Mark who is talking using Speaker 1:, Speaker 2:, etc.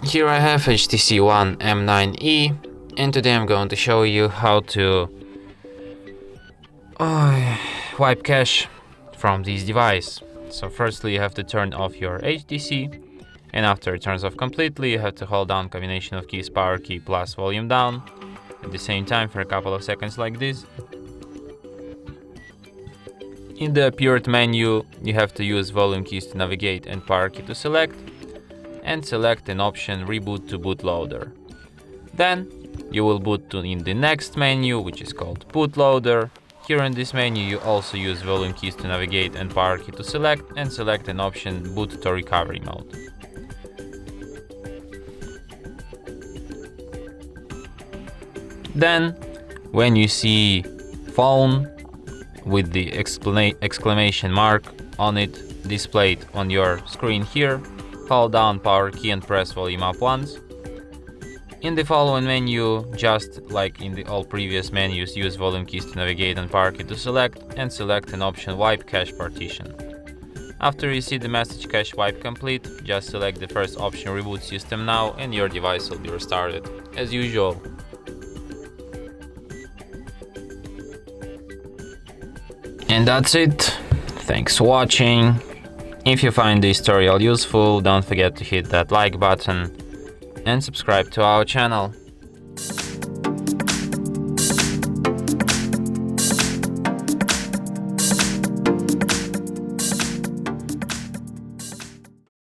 Speaker 1: Here I have HTC One M9E, and today I'm going to show you how to wipe cache from this device. So firstly you have to turn off your HTC, and after it turns off completely you have to hold down combination of keys, power key plus volume down at the same time for a couple of seconds like this. In the appeared menu you have to use volume keys to navigate and power key to select, and select an option reboot to bootloader. Then you will boot in the next menu, which is called bootloader. Here in this menu you also use volume keys to navigate and power key to select, and select an option boot to recovery mode. Then when you see phone with the exclamation mark on it displayed on your screen here, hold down power key and press volume up once. In the following menu, just like in all previous menus, use volume keys to navigate and power key to select, and select an option wipe cache partition. After you see the message cache wipe complete, just select the first option reboot system now, and your device will be restarted as usual. And that's it. Thanks for watching. If you find this tutorial useful, don't forget to hit that like button and subscribe to our channel.